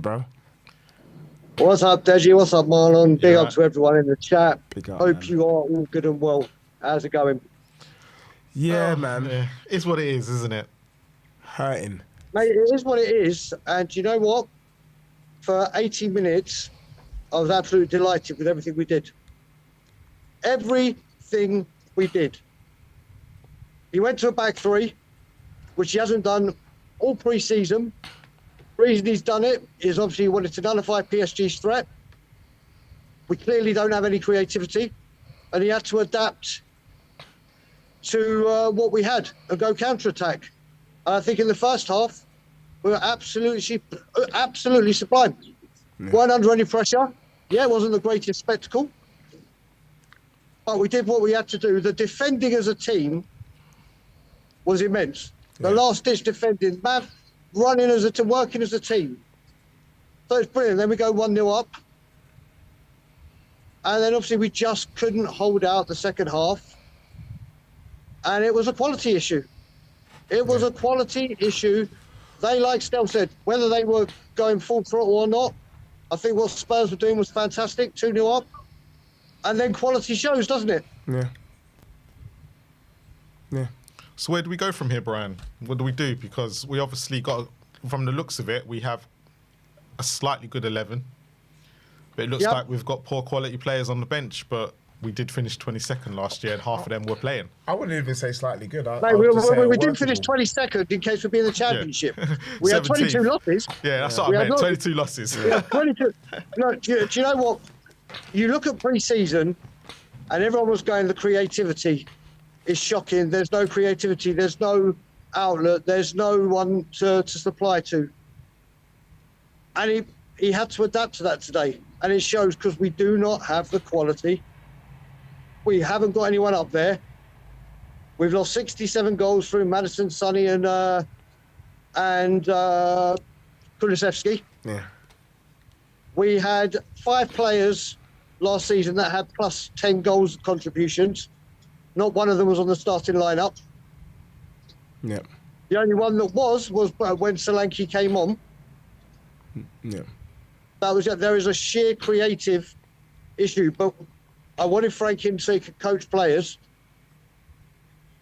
bro? What's up, Deji? What's up, Marlon? Big up to everyone in the chat. Big up, Hope man. you are all good and well. How's it going? Yeah, man. Yeah. It's what it is, isn't it? Hurting. Mate, it is what it is. And you know what? For 80 minutes, I was absolutely delighted with everything we did. Everything we did. He went to a back three, which he hasn't done all pre-season. The reason he's done it is obviously he wanted to nullify PSG's threat. We clearly don't have any creativity, and he had to adapt to what we had and go counter-attack. I think in the first half, we were absolutely sublime. Yeah. Weren't under any pressure. Yeah, it wasn't the greatest spectacle, but we did what we had to do. The defending as a team was immense. The last-ditch defending, man, running as a team, working as a team. So it's brilliant. Then we go 1-0 up. And then obviously we just couldn't hold out the second half. And it was a quality issue. It was a quality issue. They, like Stel said, whether they were going full throttle or not, I think what Spurs were doing was fantastic, 2-0 up. And then quality shows, doesn't it? Yeah. Yeah. So where do we go from here, Brian? What do we do? Because we obviously got, from the looks of it, we have a slightly good 11. But it looks like we've got poor quality players on the bench, but we did finish 22nd last year and half of them were playing. I wouldn't even say slightly good. Mate, we did finish 22nd in case we'd be in the championship. Yeah. We had 22 losses. Yeah, that's what I meant, 22 losses. We had 22. No, do you know what? You look at pre-season and everyone was going, the creativity is shocking. There's no creativity. There's no outlet. There's no one to supply to. And he had to adapt to that today. And it shows because we do not have the quality. We haven't got anyone up there. We've lost 67 goals through Madison, Sonny, and Kulusevski. Yeah. We had 5 players last season that had plus 10 goals contributions. Not one of them was on the starting lineup. Yeah. The only one that was when Solanke came on. Yeah. There is a sheer creative issue, but I wanted Frank in so he could coach players.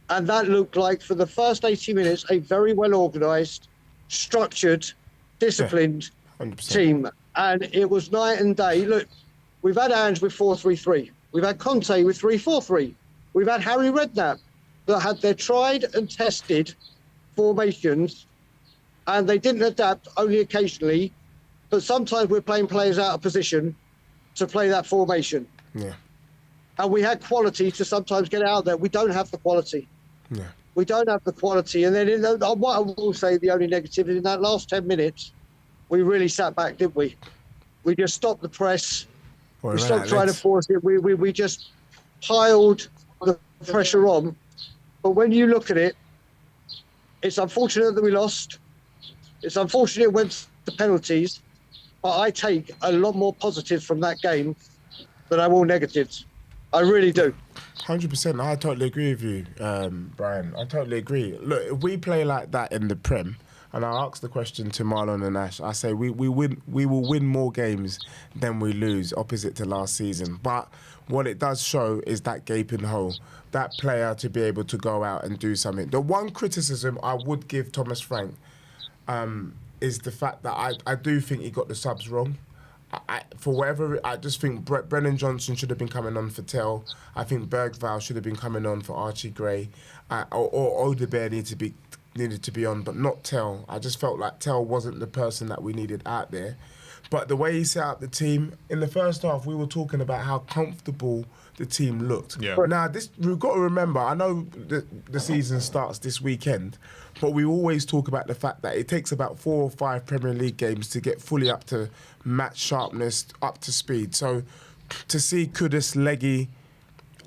And that looked like, for the first 80 minutes, a very well-organised, structured, disciplined team. And it was night and day. Look, we've had Ange with 4-3-3. We've had Conte with 3-4-3. We've had Harry Redknapp that had their tried and tested formations, and they didn't adapt, only occasionally. But sometimes we're playing players out of position to play that formation. Yeah. And we had quality to sometimes get out there. We don't have the quality. Yeah. We don't have the quality. And then what I will say, the only negative is in that last 10 minutes, we really sat back, didn't we? We just stopped the press. We stopped trying to force it. We just piled the pressure on. But when you look at it, it's unfortunate that we lost. It's unfortunate it went to penalties. But I take a lot more positives from that game than I will negatives. I really do. 100%. I totally agree with you, Brian. I totally agree. Look, if we play like that in the Prem, and I asked the question to Marlon and Ash, I say we will win more games than we lose, opposite to last season. But what it does show is that gaping hole, that player to be able to go out and do something. The one criticism I would give Thomas Frank is the fact that I do think he got the subs wrong. For whatever, I just think Brennan Johnson should have been coming on for Tell. I think Bergvall should have been coming on for Archie Gray, or Odebear needed to be on, but not Tell. I just felt like Tell wasn't the person that we needed out there. But the way he set up the team in the first half, we were talking about how comfortable the team looked. Yeah. Now, we've got to remember, I know the season starts this weekend, but we always talk about the fact that it takes about 4 or 5 Premier League games to get fully up to match sharpness, up to speed. So to see Kudus, Leggy,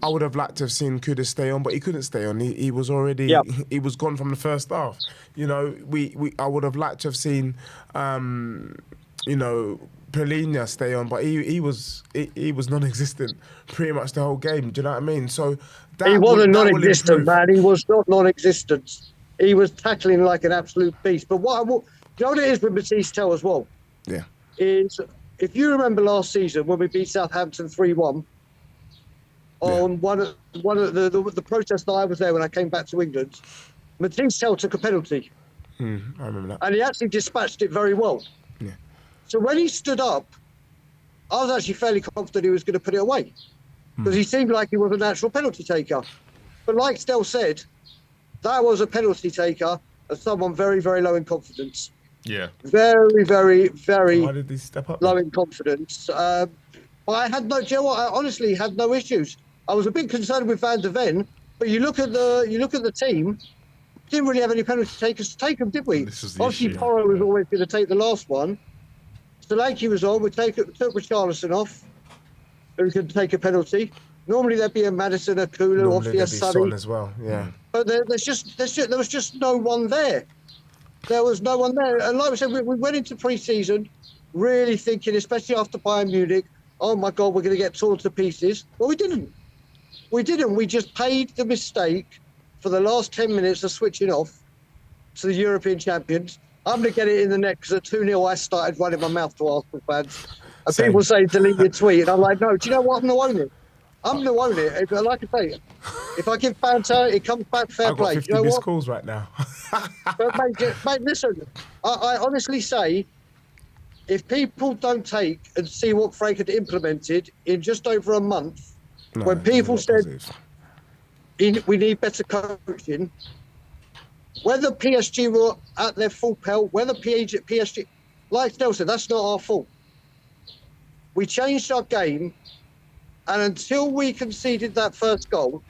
I would have liked to have seen Kudus stay on, but he couldn't stay on. He was already, he was gone from the first half. You know, I would have liked to have seen, you know, Polina stay on, but he was non-existent pretty much the whole game. Do you know what I mean? So he wasn't non-existent, man. He was not non-existent. He was tackling like an absolute beast. But you know what it is with Matisse Tell as well? Yeah. is, if you remember last season when we beat Southampton 3-1, on one of the protest that I was there when I came back to England, Matisse Tell took a penalty. I remember that. And he actually dispatched it very well. Yeah. So when he stood up, I was actually fairly confident he was going to put it away because he seemed like he was a natural penalty taker. But like Stell said, that was a penalty taker of someone very, very low in confidence. Yeah. Very, very, very Why did he step up? low in confidence. But I had no, do you know what? I honestly had no issues. I was a bit concerned with Van der Ven, but you look at the team. Didn't really have any penalty takers to take them, did we? This is the Obviously, issue. Porro was always going to take the last one. Solanke was on. We took Richarlison off, who could take a penalty. Normally there'd be a Madison, a Kulu, obviously a Sonny. as well. Yeah. But there was just no one there. There was no one there. And like we said, we went into pre-season really thinking, especially after Bayern Munich, oh my God, we're going to get torn to pieces. Well, we didn't. We just paid the mistake for the last 10 minutes of switching off to the European champions. I'm going to get it in the neck because at 2-0 I started running my mouth to Arsenal fans. And Same. people say delete your tweet. And I'm like, no, do you know what? I'm going to own it. I'm going to own it. Like I say, if I give banter, it comes back fair I've got play. 50 You know missed what? calls right now. But mate, listen, I honestly say, if people don't take and see what Frank had implemented in just over a month, when people said we need better coaching, whether PSG were at their full pelt, whether PSG, like Stell said, that's not our fault. We changed our game, and until we conceded that first goal,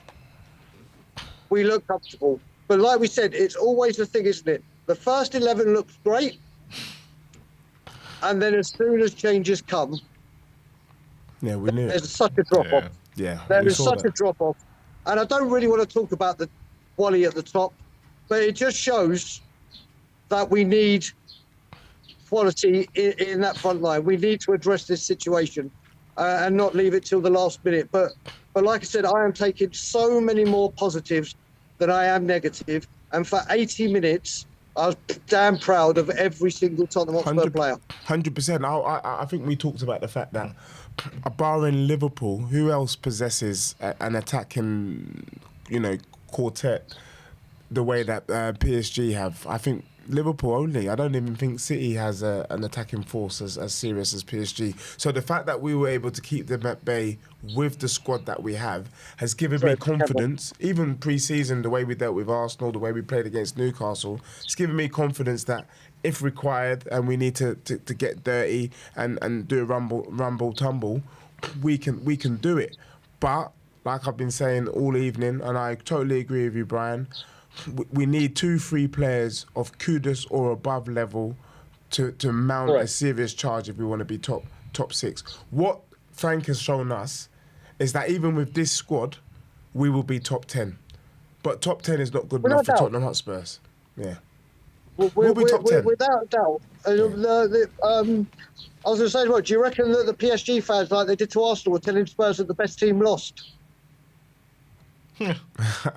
we looked comfortable. But like we said, it's always the thing, isn't it? The first 11 looks great, and then as soon as changes come, Yeah, we knew. there's such a drop-off. Yeah, There is such a drop-off. And I don't really want to talk about the Wally at the top, but it just shows that we need quality in that front line. We need to address this situation and not leave it till the last minute. But like I said, I am taking so many more positives than I am negative. And for 80 minutes, I was damn proud of every single Tottenham Hotspur player. 100%. I think we talked about the fact that barring Liverpool, who else possesses an attacking, quartet the way that PSG have? I think Liverpool only. I don't even think City has an attacking force as serious as PSG. So the fact that we were able to keep them at bay with the squad that we have has given me confidence. Even pre-season, the way we dealt with Arsenal, the way we played against Newcastle, it's given me confidence that if required and we need to get dirty and do a rumble tumble, we can do it. But like I've been saying all evening, and I totally agree with you, Brian, we need 2-3 players of kudos or above level to mount a serious charge if we want to be top 6. What Frank has shown us is that even with this squad, we will be top 10. But top 10 is not good enough for Tottenham Hotspurs. Yeah. We'll be top 10. Without a doubt. I was going to say, do you reckon that the PSG fans, like they did to Arsenal, were telling Spurs that the best team lost?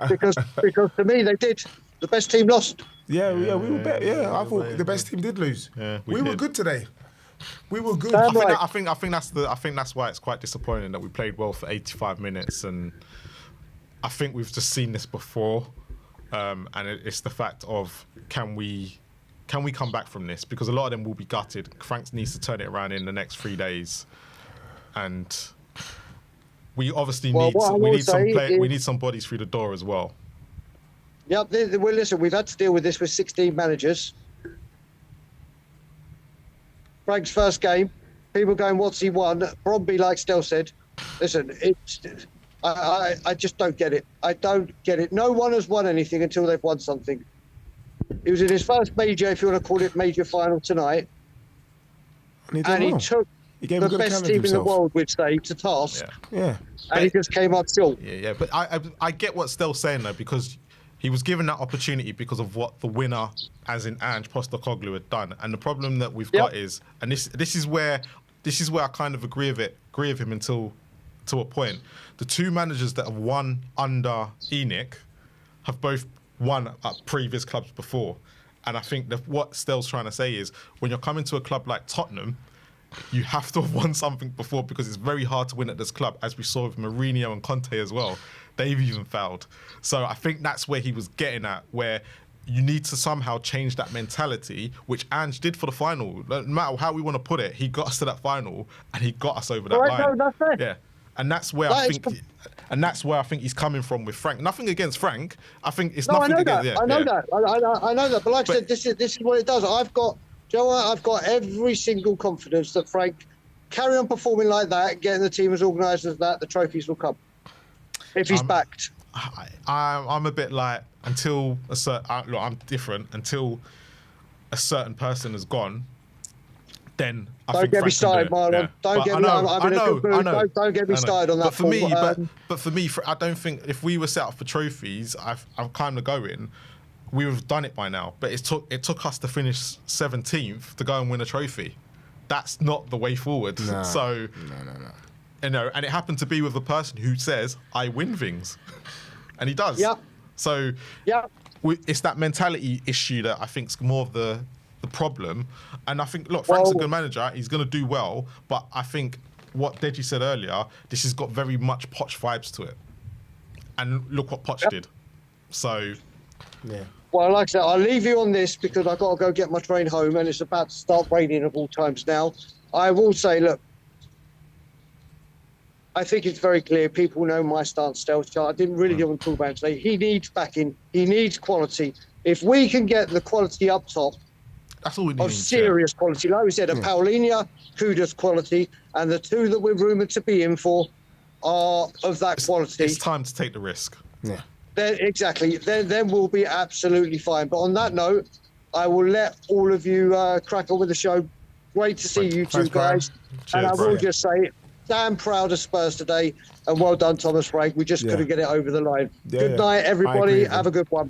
because to me they did. The best team lost. Yeah, we were better. Yeah, I thought the best team did lose. Yeah, we were good today. We were good. I think that's why it's quite disappointing that we played well for 85 minutes, and I think we've just seen this before, and it's the fact of can we come back from this, because a lot of them will be gutted. Frank needs to turn it around in the next 3 days, and we obviously need some bodies through the door as well. Yeah, well, listen, we've had to deal with this with 16 managers. Frank's first game, people going, what's he won? Bromby, like Stell said, listen, I just don't get it. I don't get it. No one has won anything until they've won something. He was in his first major, if you want to call it major final tonight. And he took the best team in the world, we'd say, to task. Yeah. And he just came up short. Yeah. But I get what Stell's saying, though, because he was given that opportunity because of what the winner, as in Ange Postecoglou, had done. And the problem that we've got is, and this is where I kind of agree with him until to a point. The two managers that have won under ENIC have both won at previous clubs before. And I think that what Stell's trying to say is, when you're coming to a club like Tottenham, you have to have won something before, because it's very hard to win at this club, as we saw with Mourinho and Conte as well. They've even failed. So I think that's where he was getting at, where you need to somehow change that mentality, which Ange did for the final. No matter how we want to put it, he got us to that final and he got us over that line. No, that's it. Yeah. And that's where I think he's coming from with Frank. Nothing against Frank. I think it's nothing against. I know that. But like I said, this is what it does. I've got every single confidence that Frank carry on performing like that, getting the team as organised as that, the trophies will come. If he's backed. I'm a bit like, until a certain, look, I'm different. Until a certain person has gone, then don't get me started, Marlon. Don't get me. I'm in a good mood. Don't get me started on that. But for me, I don't think if we were set up for trophies, I'm kind of going, we would have done it by now. But it took us to finish 17th to go and win a trophy. That's not the way forward. No. So No. you know, and it happened to be with a person who says, I win things. And he does. Yeah. So it's that mentality issue that I think is more of the problem. And I think, look, Frank's a good manager. He's going to do well. But I think what Deji said earlier, this has got very much Poch vibes to it. And look what Poch did. So, yeah. Well, like I said, I'll leave you on this because I've got to go get my train home and it's about to start raining at all times now. I will say, look, I think it's very clear. People know my stance, Stelchar. I didn't really want to talk about it today. He needs backing. He needs quality. If we can get the quality up top, that's all we need. Of serious quality. Like we said, a Paulinho, Kudus quality, and the two that we're rumoured to be in for are of that quality. It's time to take the risk. Yeah. Exactly. Then we'll be absolutely fine. But on that note, I will let all of you crack on with the show. Great to see you two guys. And I will just say, damn proud of Spurs today. And well done, Thomas Frank. We just couldn't get it over the line. Good night, everybody. Have a good one.